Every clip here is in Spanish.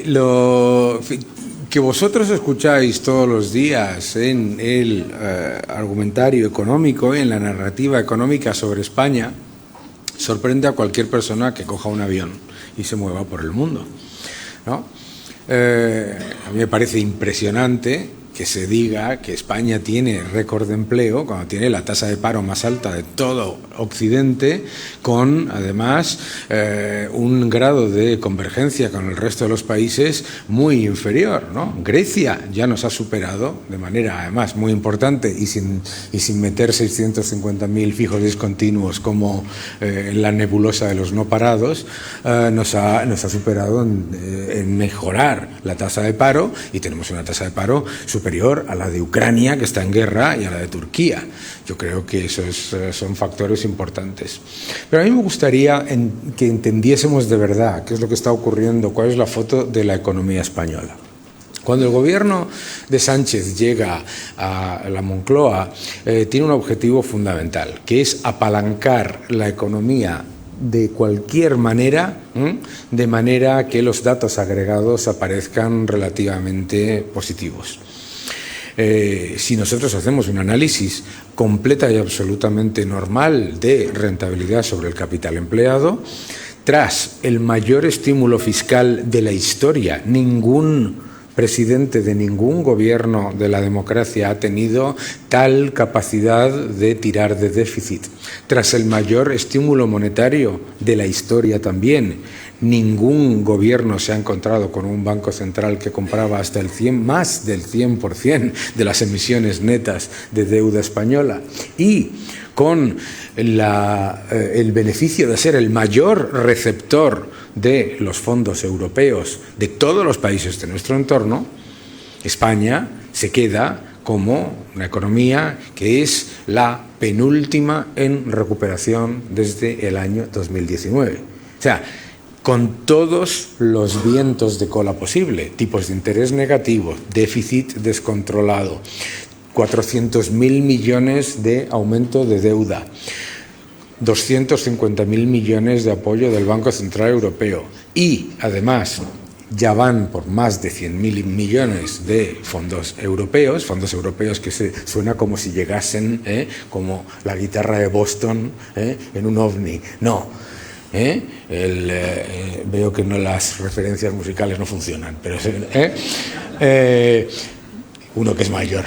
Lo que vosotros escucháis todos los días en el argumentario económico, en la narrativa económica sobre España, sorprende a cualquier persona que coja un avión y se mueva por el mundo, ¿no? A mí me parece impresionante que se diga que España tiene récord de empleo cuando tiene la tasa de paro más alta de todo Occidente, con además un grado de convergencia con el resto de los países muy inferior, ¿no? Grecia ya nos ha superado de manera además muy importante y sin meter 650.000 fijos discontinuos como en la nebulosa de los no parados, nos ha superado en mejorar la tasa de paro, y tenemos una tasa de paro superior a la de Ucrania, que está en guerra, y a la de Turquía. Yo creo que esos son factores importantes. Pero a mí me gustaría que entendiésemos de verdad qué es lo que está ocurriendo, cuál es la foto de la economía española. Cuando el gobierno de Sánchez llega a la Moncloa, tiene un objetivo fundamental, que es apalancar la economía de cualquier manera, de manera que los datos agregados aparezcan relativamente positivos. Si nosotros hacemos un análisis completa y absolutamente normal de rentabilidad sobre el capital empleado, tras el mayor estímulo fiscal de la historia, ningún presidente de ningún gobierno de la democracia ha tenido tal capacidad de tirar de déficit. Tras el mayor estímulo monetario de la historia también, ningún gobierno se ha encontrado con un banco central que compraba hasta más del 100% de las emisiones netas de deuda española, y con el beneficio de ser el mayor receptor de los fondos europeos de todos los países de nuestro entorno, España se queda como una economía que es la penúltima en recuperación desde el año 2019. O sea, con todos los vientos de cola posible, tipos de interés negativos, déficit descontrolado, 400.000 millones de aumento de deuda, 250.000 millones de apoyo del Banco Central Europeo, y además ya van por más de 100.000 millones de fondos europeos que suena como si llegasen como la guitarra de Boston en un ovni. No. Veo que las referencias musicales no funcionan, pero uno que es mayor.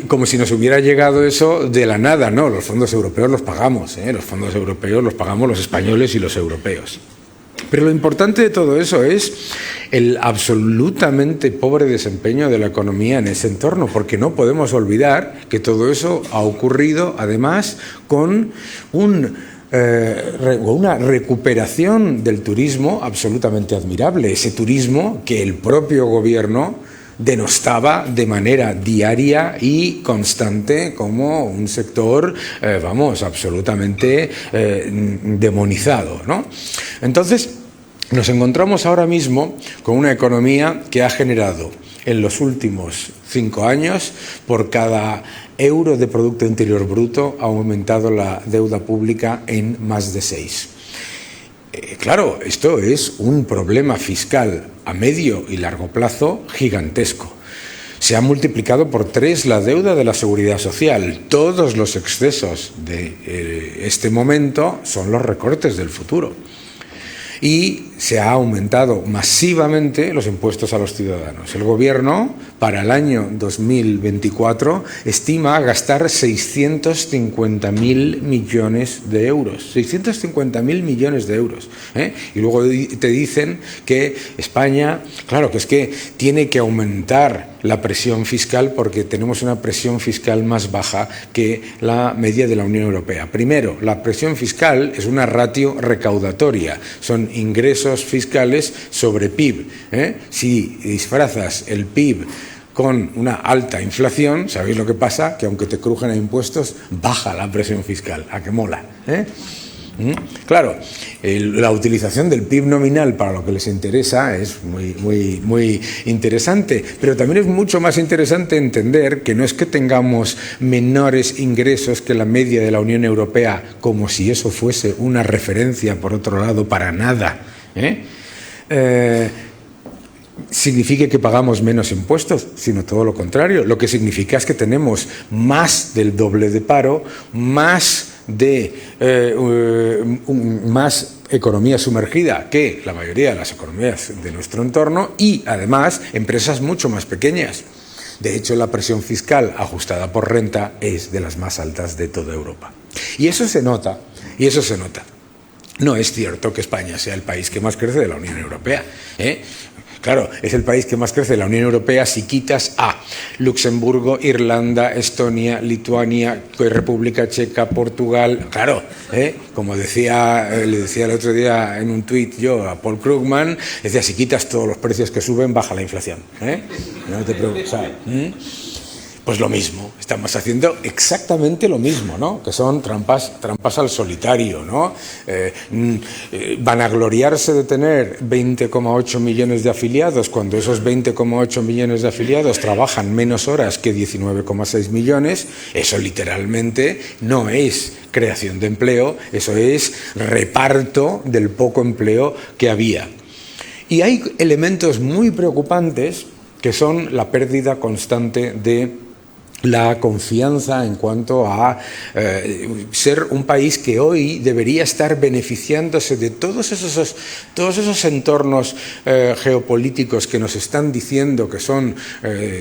Como si nos hubiera llegado eso de la nada. No, los fondos europeos los pagamos, los fondos europeos los pagamos los españoles y los europeos. Pero lo importante de todo eso es el absolutamente pobre desempeño de la economía en ese entorno, porque no podemos olvidar que todo eso ha ocurrido además con una recuperación del turismo absolutamente admirable, ese turismo que el propio gobierno denostaba de manera diaria y constante como un sector, absolutamente demonizado, ¿no? Entonces, nos encontramos ahora mismo con una economía que ha generado en los últimos 5 años, por cada euro de Producto Interior Bruto, ha aumentado la deuda pública en más de 6. Claro, esto es un problema fiscal a medio y largo plazo gigantesco. Se ha multiplicado por 3 la deuda de la Seguridad Social. Todos los excesos de este momento son los recortes del futuro. Y se ha aumentado masivamente los impuestos a los ciudadanos. El Gobierno, para el año 2024, estima gastar 650.000 millones de euros. 650.000 millones de euros. Y luego te dicen que España, claro, que es que tiene que aumentar la presión fiscal porque tenemos una presión fiscal más baja que la media de la Unión Europea. Primero, la presión fiscal es una ratio recaudatoria, son ingresos fiscales sobre PIB. Si disfrazas el PIB con una alta inflación, ¿sabéis lo que pasa? Que aunque te crujen a impuestos, baja la presión fiscal. ¿A qué mola? Claro, la utilización del PIB nominal para lo que les interesa es muy interesante, pero también es mucho más interesante entender que no es que tengamos menores ingresos que la media de la Unión Europea, como si eso fuese una referencia, por otro lado, para nada. Significa que pagamos menos impuestos, sino todo lo contrario. Lo que significa es que tenemos más del doble de paro, más economía sumergida que la mayoría de las economías de nuestro entorno y, además, empresas mucho más pequeñas. De hecho, la presión fiscal ajustada por renta es de las más altas de toda Europa. Y eso se nota, No es cierto que España sea el país que más crece de la Unión Europea, Claro, es el país que más crece de la Unión Europea si quitas a Luxemburgo, Irlanda, Estonia, Lituania, República Checa, Portugal. Claro, como le decía el otro día en un tuit yo a Paul Krugman, decía, si quitas todos los precios que suben, baja la inflación. No te preocupes. Pues lo mismo, estamos haciendo exactamente lo mismo, ¿no? Que son trampas al solitario, ¿no? Vanagloriarse de tener 20,8 millones de afiliados cuando esos 20,8 millones de afiliados trabajan menos horas que 19,6 millones, eso literalmente no es creación de empleo, eso es reparto del poco empleo que había. Y hay elementos muy preocupantes que son la pérdida constante de la confianza en cuanto a ser un país que hoy debería estar beneficiándose de todos esos entornos geopolíticos que nos están diciendo que son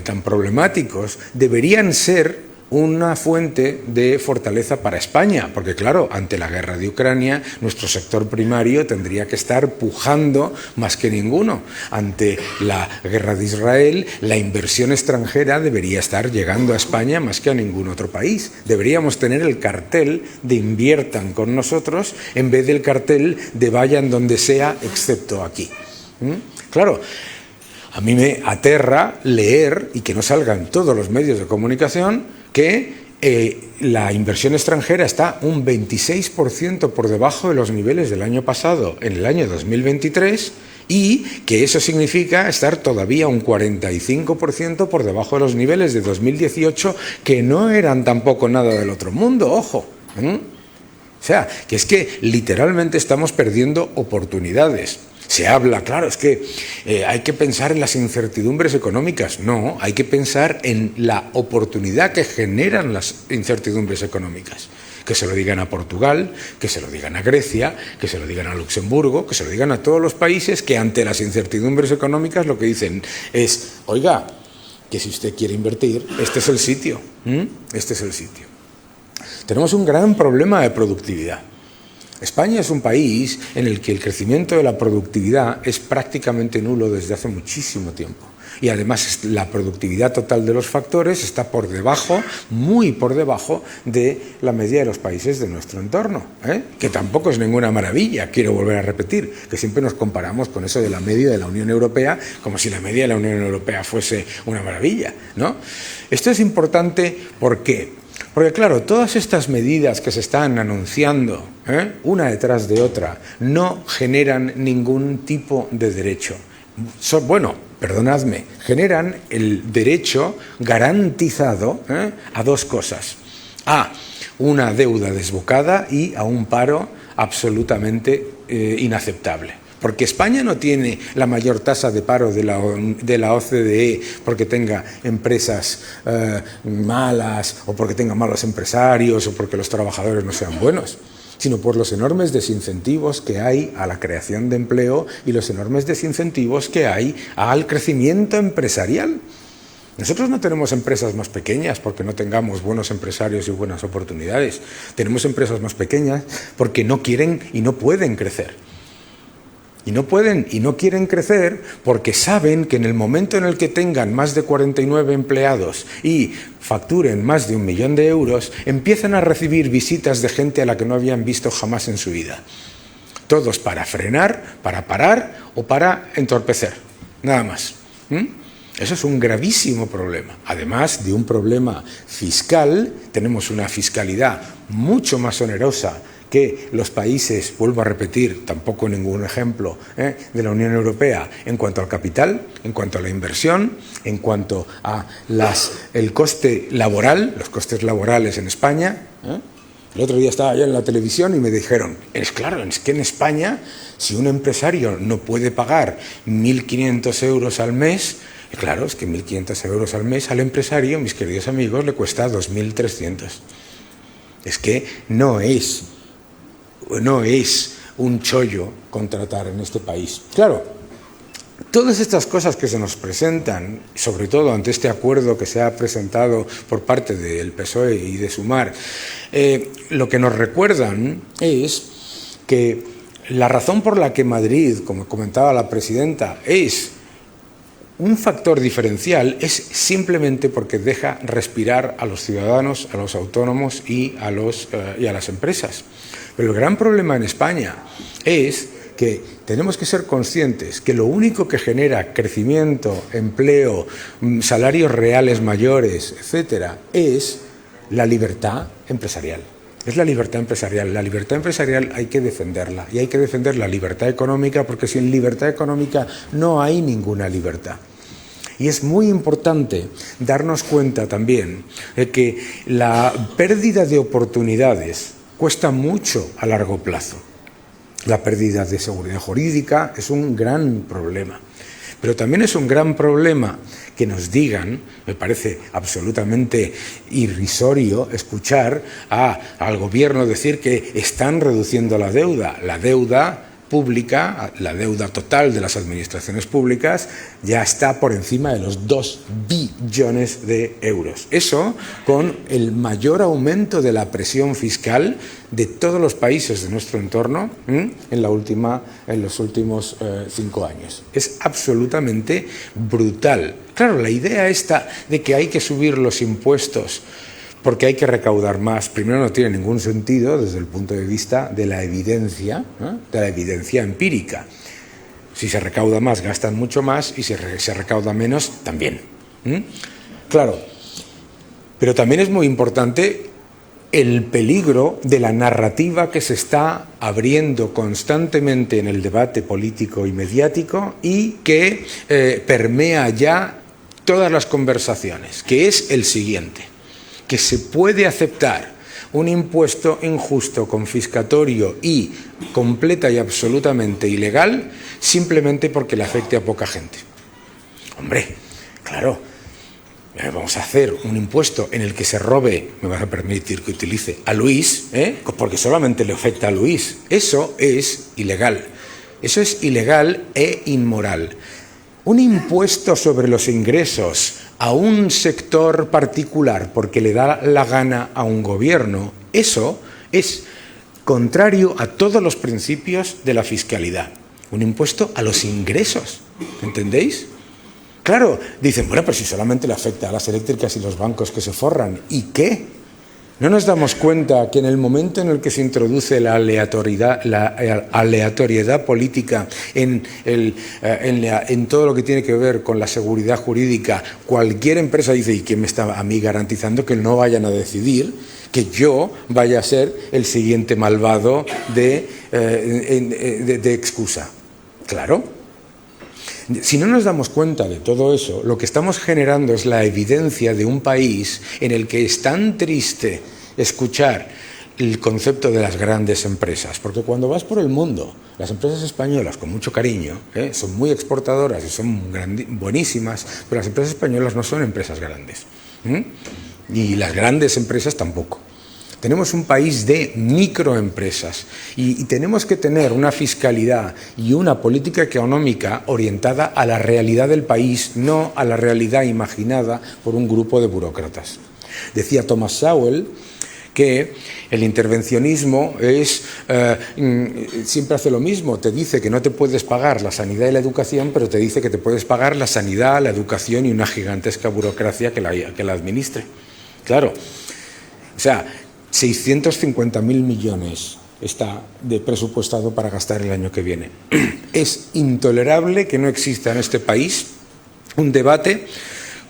tan problemáticos, deberían ser una fuente de fortaleza para España, porque claro, ante la guerra de Ucrania, nuestro sector primario tendría que estar pujando más que ninguno. Ante la guerra de Israel, la inversión extranjera debería estar llegando a España más que a ningún otro país. Deberíamos tener el cartel de inviertan con nosotros en vez del cartel de vayan donde sea excepto aquí. Claro, a mí me aterra leer y que no salgan todos los medios de comunicación que la inversión extranjera está un 26% por debajo de los niveles del año pasado, en el año 2023, y que eso significa estar todavía un 45% por debajo de los niveles de 2018, que no eran tampoco nada del otro mundo, ojo. O sea, que es que literalmente estamos perdiendo oportunidades. Se habla, claro, es que hay que pensar en las incertidumbres económicas. No, hay que pensar en la oportunidad que generan las incertidumbres económicas. Que se lo digan a Portugal, que se lo digan a Grecia, que se lo digan a Luxemburgo, que se lo digan a todos los países que ante las incertidumbres económicas lo que dicen es, oiga, que si usted quiere invertir, este es el sitio. Este es el sitio. Tenemos un gran problema de productividad. España es un país en el que el crecimiento de la productividad es prácticamente nulo desde hace muchísimo tiempo. Y además la productividad total de los factores está por debajo, muy por debajo de la media de los países de nuestro entorno, que tampoco es ninguna maravilla, quiero volver a repetir, que siempre nos comparamos con eso de la media de la Unión Europea, como si la media de la Unión Europea fuese una maravilla, ¿no? Esto es importante, ¿por qué? Porque claro, todas estas medidas que se están anunciando, una detrás de otra, no generan ningún tipo de derecho. Perdonadme, generan el derecho garantizado a dos cosas. A una deuda desbocada y a un paro absolutamente inaceptable. Porque España no tiene la mayor tasa de paro de la OCDE porque tenga empresas malas o porque tenga malos empresarios o porque los trabajadores no sean buenos, sino por los enormes desincentivos que hay a la creación de empleo y los enormes desincentivos que hay al crecimiento empresarial. Nosotros no tenemos empresas más pequeñas porque no tengamos buenos empresarios y buenas oportunidades. Tenemos empresas más pequeñas porque no quieren y no pueden crecer. Y no pueden y no quieren crecer porque saben que en el momento en el que tengan más de 49 empleados y facturen más de 1 millón de euros, empiezan a recibir visitas de gente a la que no habían visto jamás en su vida. Todos para frenar, para parar o para entorpecer. Nada más. Eso es un gravísimo problema. Además de un problema fiscal, tenemos una fiscalidad mucho más onerosa que los países, vuelvo a repetir, tampoco ningún ejemplo de la Unión Europea, en cuanto al capital, en cuanto a la inversión, en cuanto a el coste laboral, los costes laborales en España, El otro día estaba yo en la televisión y me dijeron, claro, es que en España, si un empresario no puede pagar 1.500 euros al mes, claro, es que 1.500 euros al mes al empresario, mis queridos amigos, le cuesta 2.300. Es que no es un chollo contratar en este país. Claro, todas estas cosas que se nos presentan, sobre todo ante este acuerdo que se ha presentado por parte del PSOE y de Sumar, lo que nos recuerdan es que la razón por la que Madrid, como comentaba la presidenta, es un factor diferencial es simplemente porque deja respirar a los ciudadanos, a los autónomos y a las empresas. Pero el gran problema en España es que tenemos que ser conscientes que lo único que genera crecimiento, empleo, salarios reales mayores, etcétera, es la libertad empresarial. Es la libertad empresarial. La libertad empresarial hay que defenderla y hay que defender la libertad económica porque sin libertad económica no hay ninguna libertad. Y es muy importante darnos cuenta también de que la pérdida de oportunidades cuesta mucho a largo plazo. La pérdida de seguridad jurídica es un gran problema. Pero también es un gran problema que nos digan, me parece absolutamente irrisorio escuchar al gobierno decir que están reduciendo la deuda pública, la deuda total de las administraciones públicas ya está por encima de los 2 billones de euros. Eso con el mayor aumento de la presión fiscal de todos los países de nuestro entorno en los últimos 5 años. Es absolutamente brutal. Claro, la idea esta de que hay que subir los impuestos porque hay que recaudar más, primero no tiene ningún sentido desde el punto de vista de la evidencia, de la evidencia empírica. Si se recauda más, gastan mucho más, y si se recauda menos, también. Claro, pero también es muy importante el peligro de la narrativa que se está abriendo constantemente en el debate político y mediático y que permea ya todas las conversaciones, que es el siguiente: que se puede aceptar un impuesto injusto, confiscatorio y completa y absolutamente ilegal simplemente porque le afecte a poca gente. Hombre, claro, vamos a hacer un impuesto en el que se robe, me vas a permitir que utilice, a Luis, porque solamente le afecta a Luis. Eso es ilegal. Eso es ilegal e inmoral. Un impuesto sobre los ingresos a un sector particular porque le da la gana a un gobierno, eso es contrario a todos los principios de la fiscalidad. Un impuesto a los ingresos, ¿entendéis? Claro, dicen, bueno, pero si solamente le afecta a las eléctricas y los bancos que se forran, ¿y qué? ¿No nos damos cuenta que en el momento en el que se introduce la aleatoriedad política en todo lo que tiene que ver con la seguridad jurídica, cualquier empresa dice, ¿y quién me está a mí garantizando que no vayan a decidir que yo vaya a ser el siguiente malvado de excusa? Claro. Si no nos damos cuenta de todo eso, lo que estamos generando es la evidencia de un país en el que es tan triste escuchar el concepto de las grandes empresas, porque cuando vas por el mundo, las empresas españolas, con mucho cariño, son muy exportadoras y son buenísimas, pero las empresas españolas no son empresas grandes, y las grandes empresas tampoco. Tenemos un país de microempresas y tenemos que tener una fiscalidad y una política económica orientada a la realidad del país, no a la realidad imaginada por un grupo de burócratas. Decía Thomas Sowell que el intervencionismo siempre hace lo mismo, te dice que no te puedes pagar la sanidad y la educación, pero te dice que te puedes pagar la sanidad, la educación y una gigantesca burocracia que la administre. Claro, o sea, 650.000 millones está presupuestado para gastar el año que viene. Es intolerable que no exista en este país un debate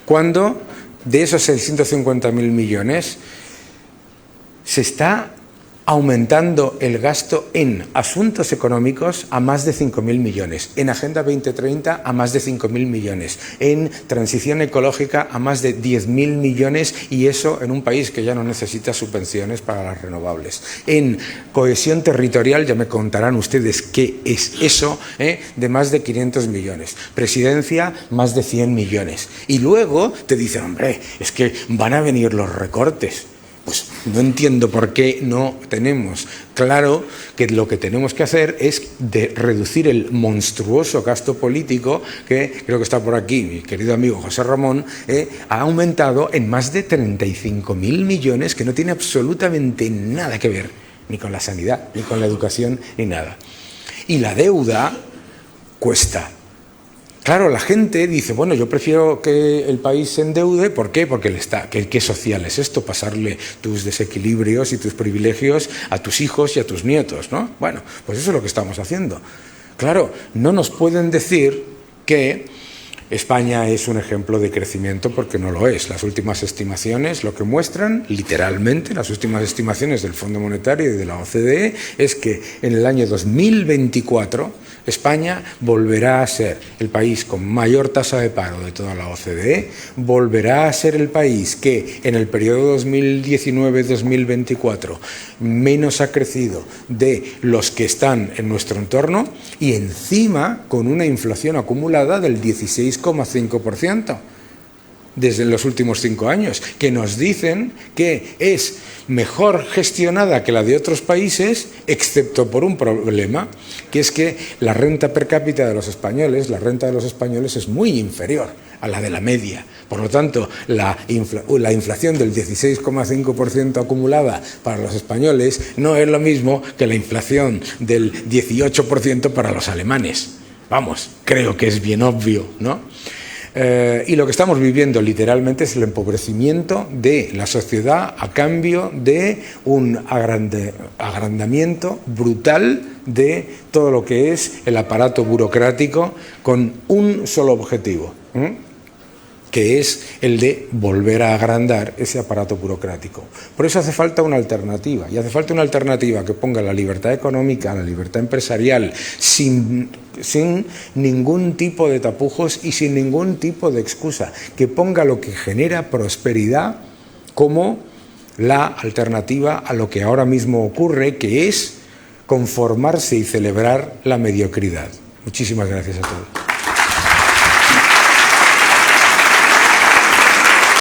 cuando de esos 650.000 millones se está aumentando el gasto en asuntos económicos a más de 5.000 millones, en Agenda 2030 a más de 5.000 millones, en transición ecológica a más de 10.000 millones, y eso en un país que ya no necesita subvenciones para las renovables. En cohesión territorial, ya me contarán ustedes qué es eso, de más de 500 millones. Presidencia, más de 100 millones. Y luego te dicen, hombre, es que van a venir los recortes. Pues no entiendo por qué no tenemos claro que lo que tenemos que hacer es reducir el monstruoso gasto político que, creo que está por aquí mi querido amigo José Ramón, ha aumentado en más de 35.000 millones, que no tiene absolutamente nada que ver ni con la sanidad, ni con la educación, ni nada. Y la deuda cuesta. Claro, la gente dice, bueno, yo prefiero que el país se endeude. ¿Por qué? Porque ¿qué social es esto? Pasarle tus desequilibrios y tus privilegios a tus hijos y a tus nietos, ¿no? Bueno, pues eso es lo que estamos haciendo. Claro, no nos pueden decir que España es un ejemplo de crecimiento, porque no lo es. Las últimas estimaciones lo que muestran, literalmente, las últimas estimaciones del Fondo Monetario y de la OCDE, es que en el año 2024 España volverá a ser el país con mayor tasa de paro de toda la OCDE, volverá a ser el país que en el periodo 2019-2024 menos ha crecido de los que están en nuestro entorno, y encima con una inflación acumulada del 16,5% desde los últimos 5 años, que nos dicen que es mejor gestionada que la de otros países, excepto por un problema, que es que la renta per cápita de los españoles, es muy inferior a la de la media. Por lo tanto, la inflación del 16,5% acumulada para los españoles no es lo mismo que la inflación del 18% para los alemanes. Vamos, creo que es bien obvio, ¿no? Y lo que estamos viviendo literalmente es el empobrecimiento de la sociedad a cambio de un agrandamiento brutal de todo lo que es el aparato burocrático, con un solo objetivo, que es el de volver a agrandar ese aparato burocrático. Por eso hace falta una alternativa, y hace falta una alternativa que ponga la libertad económica, la libertad empresarial, sin ningún tipo de tapujos y sin ningún tipo de excusa, que ponga lo que genera prosperidad como la alternativa a lo que ahora mismo ocurre, que es conformarse y celebrar la mediocridad. Muchísimas gracias a todos.